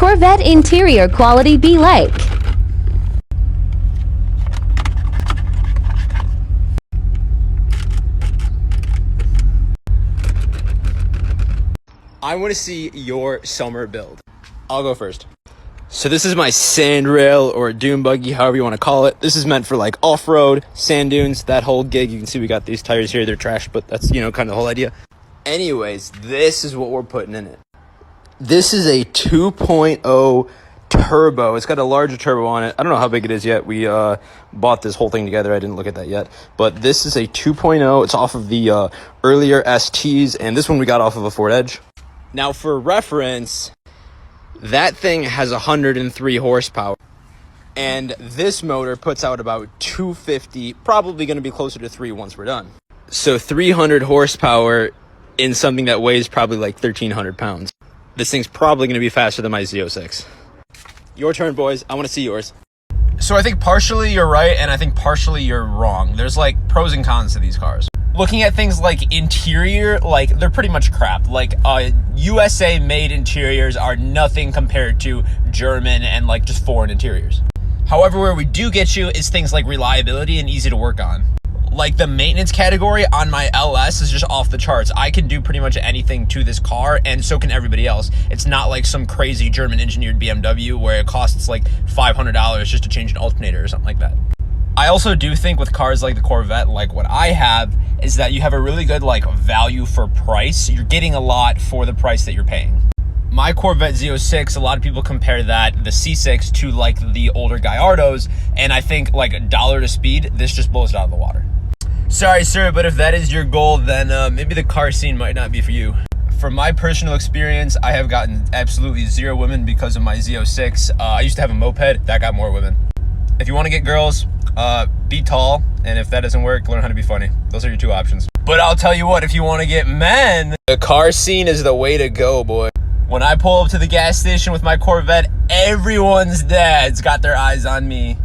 Corvette interior quality be like? I want to see your summer build. I'll go first. So this is my sand rail or dune buggy, however you want to call it. This is meant for like off-road, sand dunes, that whole gig. You can see we got these tires here. They're trash, but that's, kind of the whole idea. Anyways, this is what we're putting in it. This is a 2.0 turbo. It's got a larger turbo on it. I don't know how big it is yet. We bought this whole thing together. I didn't look at that yet. But this is a 2.0. It's off of the earlier STs, and this one we got off of a Ford Edge. Now, for reference, that thing has 103 horsepower, and this motor puts out about 250, probably going to be closer to 3 once we're done. So 300 horsepower in something that weighs probably like 1,300 pounds. This thing's probably going to be faster than my Z06. Your turn, boys. I want to see yours. So I think partially you're right, and I think partially you're wrong. There's like pros and cons to these cars. Looking at things like interior, like they're pretty much crap. Like USA made interiors are nothing compared to German and like just foreign interiors. However, where we do get you is things like reliability and easy to work on. Like the maintenance category on my LS is just off the charts. I can do pretty much anything to this car, and so can everybody else. It's not like some crazy German engineered BMW where it costs like $500 just to change an alternator or something like that. I also do think with cars like the Corvette, like what I have, is that you have a really good like value for price. You're getting a lot for the price that you're paying. My Corvette Z06, a lot of people compare that, the C6, to like the older Gallardos, and I think like dollar to speed, this just blows it out of the water. Sorry, sir, but if that is your goal, then maybe the car scene might not be for you. From my personal experience, I have gotten absolutely 0 women because of my Z06. I used to have a moped, that got more women. If you want to get girls, be tall, and if that doesn't work, learn how to be funny. Those are your 2 options. But I'll tell you what, if you want to get men, the car scene is the way to go, boy. When I pull up to the gas station with my Corvette, everyone's dad's got their eyes on me.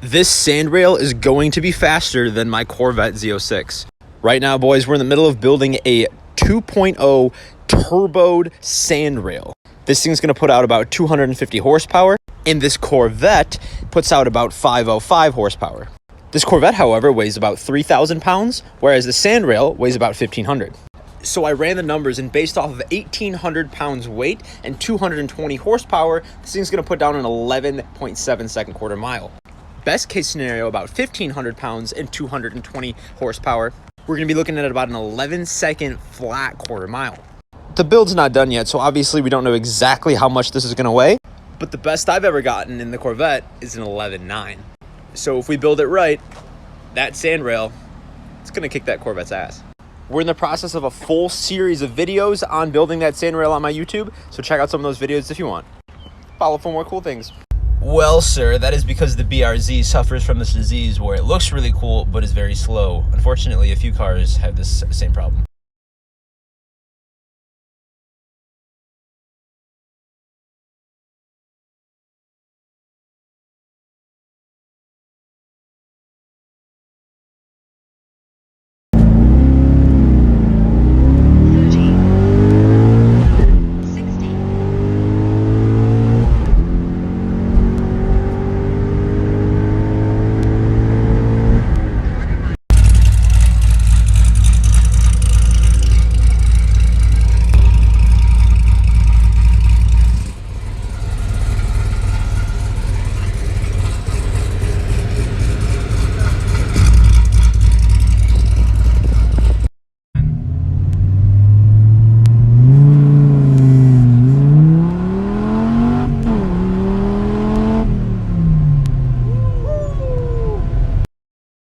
This sand rail is going to be faster than my Corvette Z06. Right now, boys, we're in the middle of building a 2.0 turboed sand rail. This thing's going to put out about 250 horsepower, and this Corvette puts out about 505 horsepower. This Corvette, however, weighs about 3,000 pounds, whereas the sand rail weighs about 1,500. So I ran the numbers, and based off of 1,800 pounds weight and 220 horsepower, this thing's going to put down an 11.7 second quarter mile. Best case scenario, about 1,500 pounds and 220 horsepower. We're going to be looking at about an 11-second flat quarter mile. The build's not done yet, so obviously we don't know exactly how much this is going to weigh, but the best I've ever gotten in the Corvette is an 11.9. So if we build it right, that sand rail, it's going to kick that Corvette's ass. We're in the process of a full series of videos on building that sand rail on my YouTube, so check out some of those videos if you want. Follow for more cool things. Well, sir, that is because the BRZ suffers from this disease where it looks really cool but is very slow. Unfortunately, a few cars have this same problem.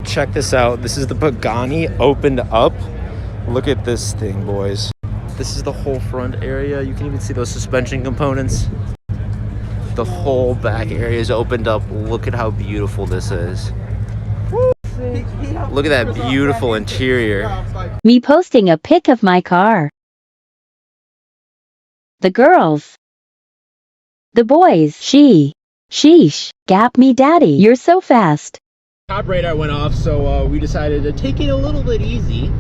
Check this out. This is the Pagani opened up. Look at this thing, boys. This is the whole front area. You can even see those suspension components. The whole back area is opened up. Look at how beautiful this is. Woo! Look at that beautiful interior. Me posting a pic of my car. The girls. The boys. Sheesh. Gap me daddy. You're so fast. Top radar went off, so we decided to take it a little bit easy.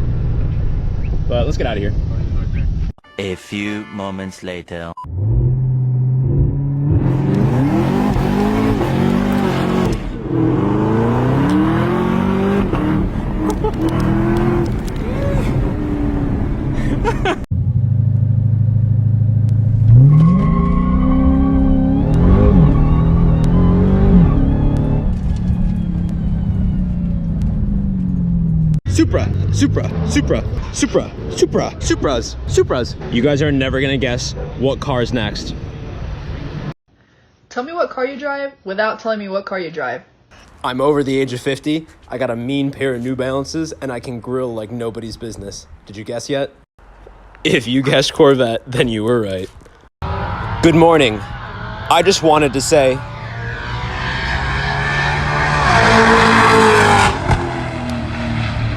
But let's get out of here. A few moments later. Supras. You guys are never gonna guess what car's next. Tell me what car you drive without telling me what car you drive. I'm over the age of 50, I got a mean pair of New Balances, and I can grill like nobody's business. Did you guess yet? If you guessed Corvette, then you were right. Good morning. I just wanted to say...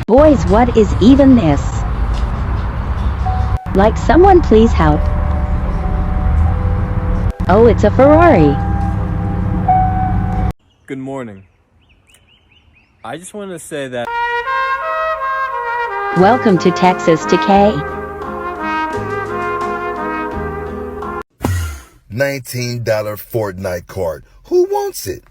Boys, what is even this? Like, someone please help. Oh, it's a Ferrari. Good morning. I just wanted to say that... Welcome to Texas to K. $19 Fortnite card. Who wants it?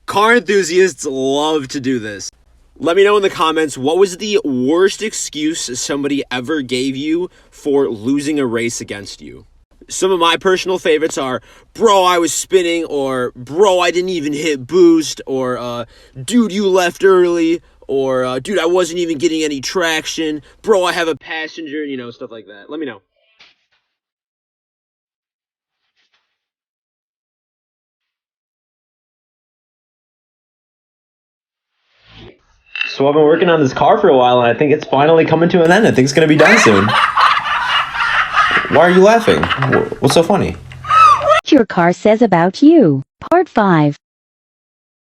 Car enthusiasts love to do this. Let me know in the comments, what was the worst excuse somebody ever gave you for losing a race against you? Some of my personal favorites are, bro, I was spinning, or bro, I didn't even hit boost, or dude, you left early, or dude, I wasn't even getting any traction, bro, I have a passenger, you know, stuff like that. Let me know. So I've been working on this car for a while, and I think it's finally coming to an end. I think it's going to be done soon. Why are you laughing? What's so funny? What your car says about you. Part 5.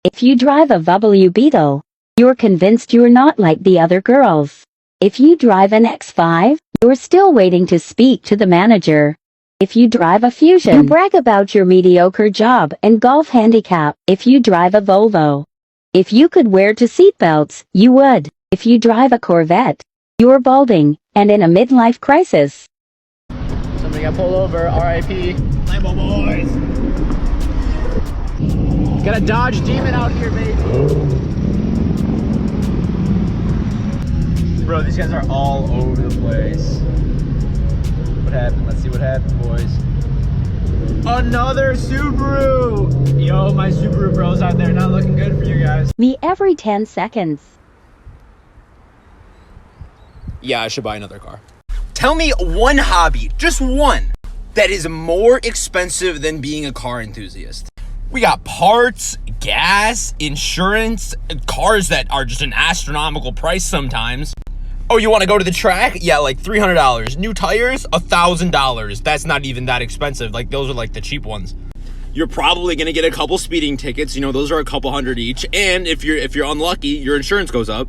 If you drive a VW Beetle, you're convinced you're not like the other girls. If you drive an X5, you're still waiting to speak to the manager. If you drive a Fusion, you brag about your mediocre job and golf handicap. If you drive a Volvo, if you could wear 2 seatbelts, you would. If you drive a Corvette, you're balding and in a midlife crisis. Somebody got pulled over, RIP. Lambo boys. Got a Dodge Demon out here, baby. Bro, these guys are all over the place. What happened? Let's see what happened, boys. Another Subaru! Yo, my Subaru bros out there not looking good for you guys. Me every 10 seconds. Yeah, I should buy another car. Tell me one hobby, just one, that is more expensive than being a car enthusiast. We got parts, gas, insurance, cars that are just an astronomical price sometimes. Oh, you want to go to the track? Yeah, like $300. New tires? $1,000. That's not even that expensive. Like, those are like the cheap ones. You're probably gonna get a couple speeding tickets. You know, those are a couple hundred each. And if you're unlucky, your insurance goes up.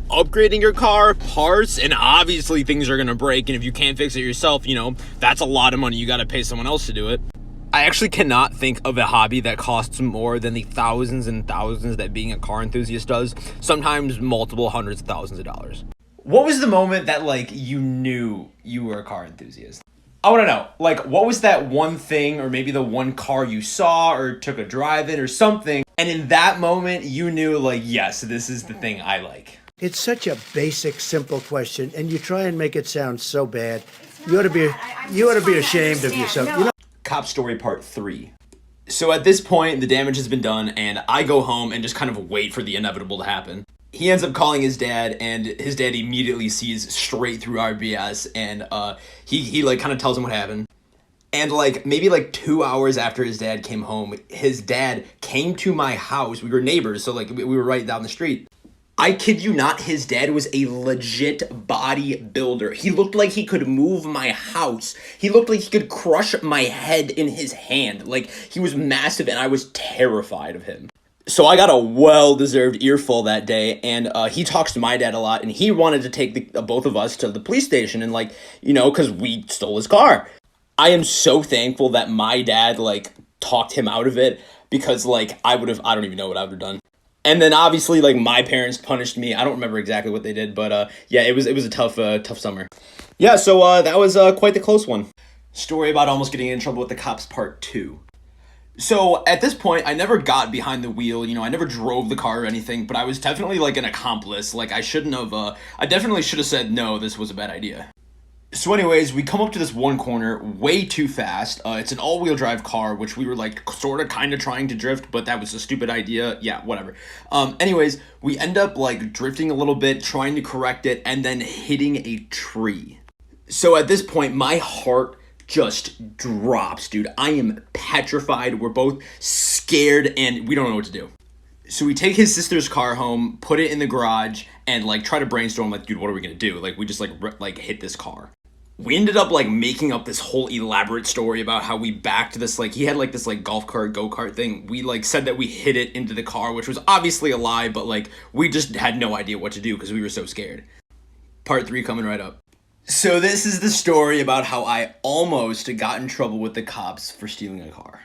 Upgrading your car, parts, and obviously things are gonna break. And if you can't fix it yourself, you know, that's a lot of money. You gotta pay someone else to do it. I actually cannot think of a hobby that costs more than the thousands and thousands that being a car enthusiast does. Sometimes multiple hundreds of thousands of dollars. What was the moment that, like, you knew you were a car enthusiast? I want to know, like, what was that one thing, or maybe the one car you saw or took a drive in or something, and in that moment you knew, like, yes, this is the thing I like? It's such a basic, simple question, and you try and make it sound so bad. You ought to be ashamed of yourself. You know? Cop story part 3. So at this point, the damage has been done, and I go home and just kind of wait for the inevitable to happen. He ends up calling his dad, and his dad immediately sees straight through our BS, and he like kind of tells him what happened. And like maybe like 2 hours after his dad came home, his dad came to my house. We were neighbors, so like we were right down the street. I kid you not, his dad was a legit bodybuilder. He looked like he could move my house. He looked like he could crush my head in his hand. Like, he was massive, and I was terrified of him. So I got a well-deserved earful that day, and he talks to my dad a lot, and he wanted to take both of us to the police station, and like, you know, because we stole his car. I am so thankful that my dad, like, talked him out of it, because, like, I don't even know what I would have done. And then obviously, like, my parents punished me. I don't remember exactly what they did, but yeah, it was a tough summer. Yeah, so that was quite the close one. Story about almost getting in trouble with the cops part 2. So at this point, I never got behind the wheel, you know, I never drove the car or anything, but I was definitely like an accomplice. Like, I definitely should have said, no, this was a bad idea. So anyways, we come up to this one corner way too fast. It's an all-wheel drive car, which we were like sort of kind of trying to drift, but that was a stupid idea. Yeah, whatever. Anyways, we end up like drifting a little bit, trying to correct it, and then hitting a tree. So at this point, my heart just drops, dude. I am petrified. We're both scared and we don't know what to do. So we take his sister's car home, put it in the garage, and like try to brainstorm like, dude, what are we gonna do? Like we just like hit this car. We ended up like making up this whole elaborate story about how we backed this, like he had like this like golf cart go-kart thing. We like said that we hit it into the car, which was obviously a lie, but like we just had no idea what to do because we were so scared. Part 3 coming right up. So this is the story about how I almost got in trouble with the cops for stealing a car.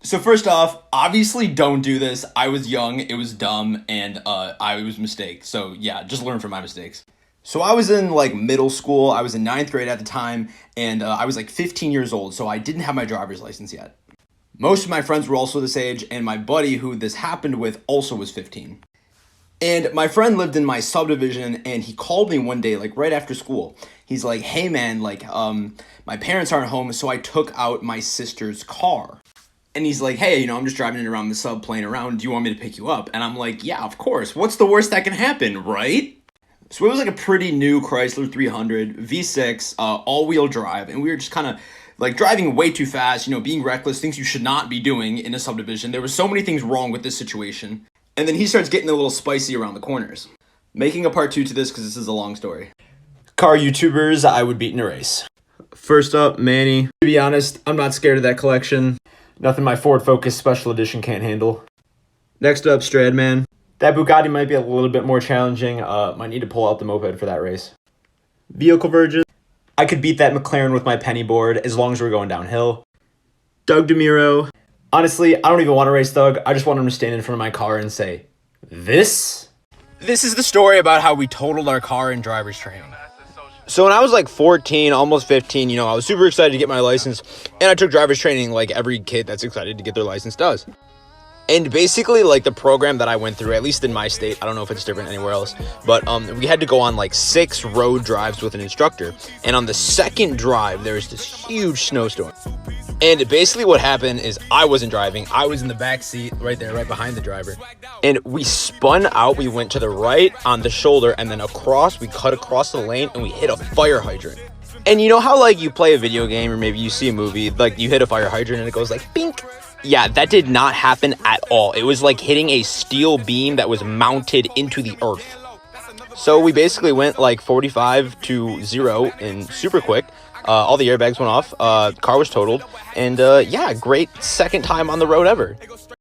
So first off, obviously don't do this. I was young, it was dumb, and it was a mistake. So yeah, just learn from my mistakes. So I was in like middle school, I was in 9th grade at the time, and I was like 15 years old, so I didn't have my driver's license yet. Most of my friends were also this age, and my buddy who this happened with also was 15. And my friend lived in my subdivision, and he called me one day, like right after school. He's like, hey man, like my parents aren't home, so I took out my sister's car. And he's like, hey, you know, I'm just driving it around the sub, playing around, do you want me to pick you up? And I'm like, yeah, of course, what's the worst that can happen, right? So it was like a pretty new Chrysler 300 V6, all-wheel drive, and we were just kind of like driving way too fast, you know, being reckless, things you should not be doing in a subdivision. There were so many things wrong with this situation. And then he starts getting a little spicy around the corners. Making a part 2 to this because this is a long story. Car YouTubers I would beat in a race. First up, Manny. To be honest, I'm not scared of that collection. Nothing my Ford Focus Special Edition can't handle. Next up, Stradman. That Bugatti might be a little bit more challenging. Might need to pull out the moped for that race. Vehicle Virgin. I could beat that McLaren with my penny board as long as we're going downhill. Doug DeMuro. Honestly, I don't even want to race Doug. I just want him to stand in front of my car and say, this? This is the story about how we totaled our car in driver's training. So when I was like 14, almost 15, you know, I was super excited to get my license, and I took driver's training like every kid that's excited to get their license does. And basically, like, the program that I went through, at least in my state, I don't know if it's different anywhere else, but we had to go on, like, 6 road drives with an instructor. And on the second drive, there was this huge snowstorm. And basically what happened is I wasn't driving. I was in the back seat right there, right behind the driver. And we spun out. We went to the right on the shoulder, and then across. We cut across the lane, and we hit a fire hydrant. And you know how, like, you play a video game or maybe you see a movie, like, you hit a fire hydrant and it goes like, bink. Yeah, that did not happen at all. It was like hitting a steel beam that was mounted into the earth. So we basically went like 45 to 0 and super quick. All the airbags went off. Car was totaled. And yeah, great second time on the road ever.